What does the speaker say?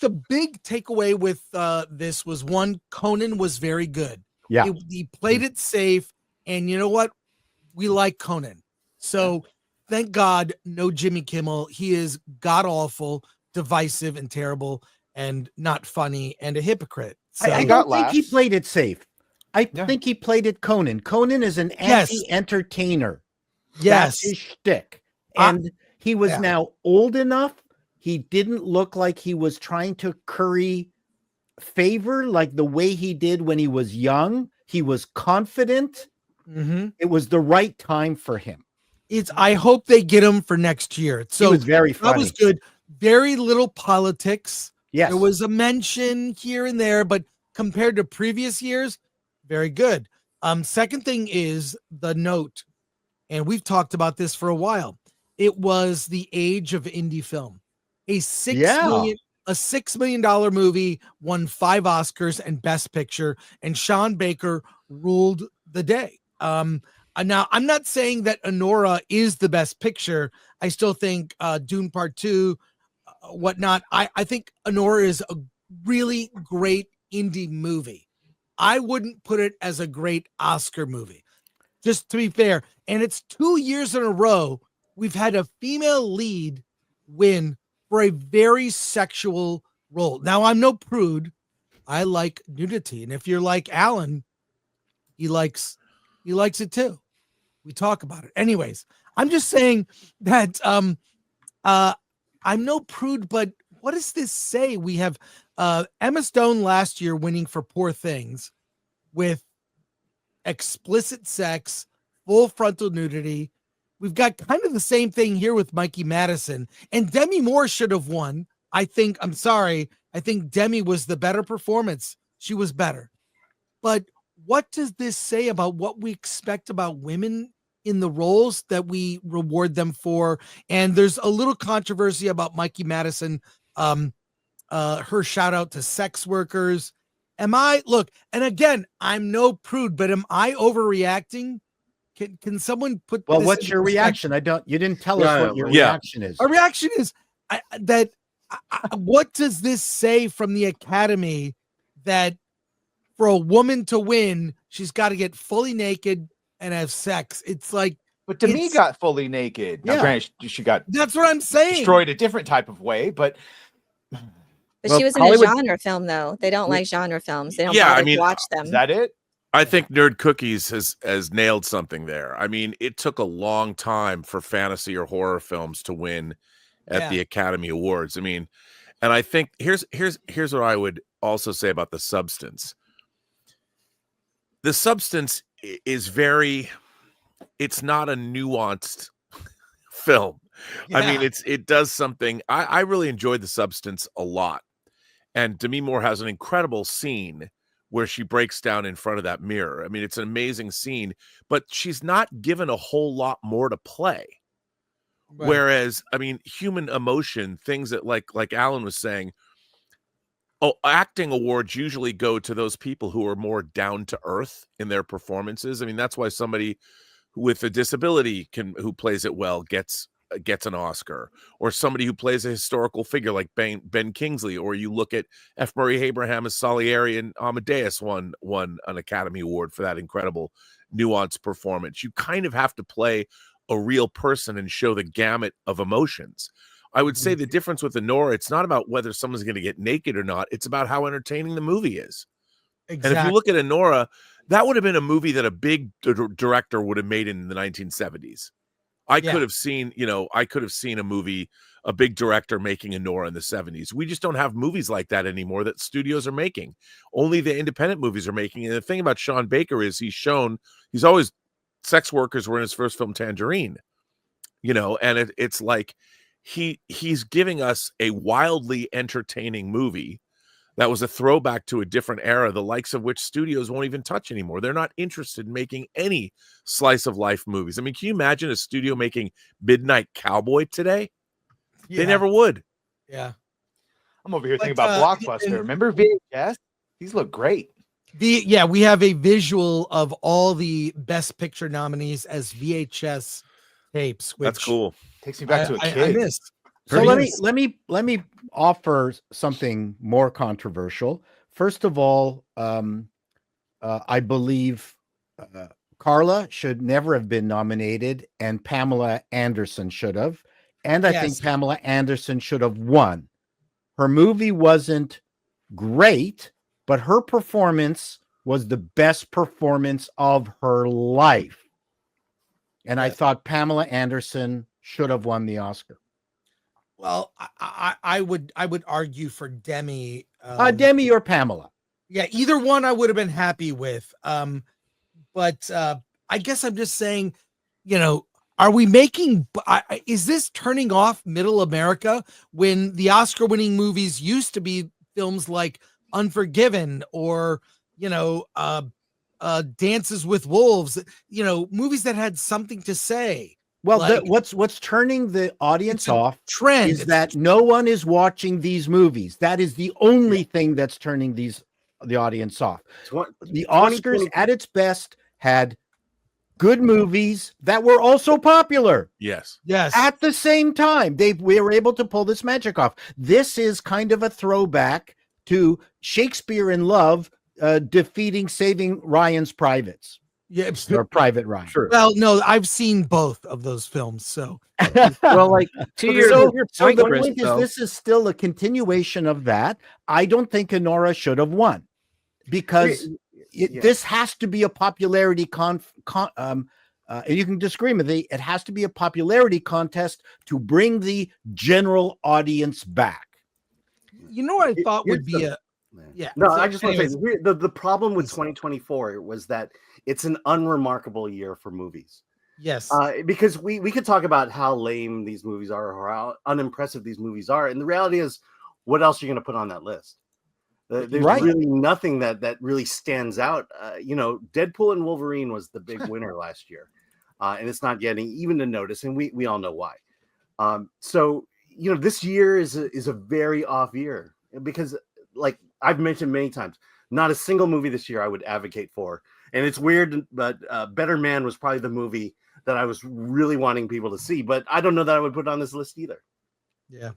the big takeaway with this was one, Conan was very good. Yeah. He played it safe, and you know what? We like Conan. So thank God, no Jimmy Kimmel. He is god awful, divisive, and terrible, and not funny, and a hypocrite. So I don't think he played it safe. I think he played it Conan. Conan is an anti-entertainer. Yes. That's his shtick. And he was now old enough. He didn't look like he was trying to curry favor like the way he did when he was young. He was confident. It was the right time for him. I hope they get him for next year. So he was very funny. That was good. Very little politics. Yes. There was a mention here and there, but compared to previous years, very good. Second thing is the note, and we've talked about this for a while. It was the age of indie film. A $6 million movie won 5 Oscars and Best Picture, and Sean Baker ruled the day. Now, I'm not saying that Anora is the best picture. I still think Dune Part 2, whatnot. I think Anora is a really great indie movie. I wouldn't put it as a great Oscar movie, just to be fair. And it's 2 years in a row we've had a female lead win for a very sexual role. Now, I'm no prude. I like nudity. And if you're like Alan, he likes it too. We talk about it. Anyways, I'm just saying that I'm no prude, but what does this say? We have Emma Stone last year winning for Poor Things with explicit sex, full frontal nudity. We've got kind of the same thing here with Mikey Madison, and Demi Moore should have won. I think Demi was the better performance. She was better. But what does this say about what we expect about women in the roles that we reward them for? And there's a little controversy about Mikey Madison, her shout out to sex workers. And again, I'm no prude, but am I overreacting? Can someone put well, what's your reaction? You didn't tell us what your reaction is. Our reaction is what does this say from the Academy that for a woman to win, she's got to get fully naked and have sex? It's like, but Demi got fully naked. Now, granted, she got that's what I'm saying. Destroyed a different type of way, but she was in a genre film, though. They don't like genre films. They don't bother to watch them. Is that it? I think Nerd Cookies has nailed something there. I mean, it took a long time for fantasy or horror films to win at the Academy Awards. I mean, and I think here's what I would also say about the substance. The substance is it's not a nuanced film. Yeah. I mean, it does something. I really enjoyed the substance a lot. And Demi Moore has an incredible scene where she breaks down in front of that mirror. I mean, it's an amazing scene, but she's not given a whole lot more to play. Right. Whereas, I mean, human emotion, things that like Alan was saying, acting awards usually go to those people who are more down to earth in their performances. I mean, that's why somebody with a disability who plays it well gets an Oscar, or somebody who plays a historical figure like Ben Kingsley, or you look at F. Murray Abraham as Salieri and Amadeus won an Academy Award for that incredible nuanced performance. You kind of have to play a real person and show the gamut of emotions. I would say the difference with Anora, it's not about whether someone's going to get naked or not. It's about how entertaining the movie is. Exactly. And if you look at Anora, that would have been a movie that a big director would have made in the 1970s. I could have seen a movie, a big director making Anora in the 70s. We just don't have movies like that anymore that studios are making. Only the independent movies are making. And the thing about Sean Baker is he's always, sex workers were in his first film, Tangerine, and it's like he's giving us a wildly entertaining movie that was a throwback to a different era, the likes of which studios won't even touch anymore. They're not interested in making any slice of life movies. I mean, can you imagine a studio making Midnight Cowboy today? Yeah. They never would. Yeah. I'm over here thinking about Blockbuster. Remember VHS? These look great. We have a visual of all the Best Picture nominees as VHS tapes. Which that's cool. Takes me back to a kid. I missed. So let me offer something more controversial. First of all, I believe Carla should never have been nominated, and Pamela Anderson should have. And I think Pamela Anderson should have won. Her movie wasn't great, but her performance was the best performance of her life. And I thought Pamela Anderson should have won the Oscar. Well, I would argue for Demi. Demi or Pamela. Yeah, either one I would have been happy with. But I guess I'm just saying, are we making? Is this turning off Middle America when the Oscar-winning movies used to be films like Unforgiven or Dances with Wolves? Movies that had something to say. Well, what's turning the audience off trend is that no one is watching these movies. That is the only thing that's turning the audience off. The Oscars at its best had good movies that were also popular. Yes. At the same time, we were able to pull this magic off. This is kind of a throwback to Shakespeare in Love defeating Saving Ryan's Privates. Yeah, or Private Ryan. Sure. Well, no, I've seen both of those films, so. Well, like so the point is, this is still a continuation of that. I don't think Honora should have won because this has to be a popularity and you can disagree with me. It has to be a popularity contest to bring the general audience back. You know what I thought would be I just want to say the problem with 2024 was that it's an unremarkable year for movies. Yes. Because we could talk about how lame these movies are or how unimpressive these movies are. And the reality is, what else are you going to put on that list? There's really nothing that really stands out. Deadpool and Wolverine was the big winner last year. And it's not getting even a notice. And we all know why. So, this year is a very off year because, like I've mentioned many times, not a single movie this year I would advocate for. And it's weird, but Better Man was probably the movie that I was really wanting people to see. But I don't know that I would put on this list either. Yeah.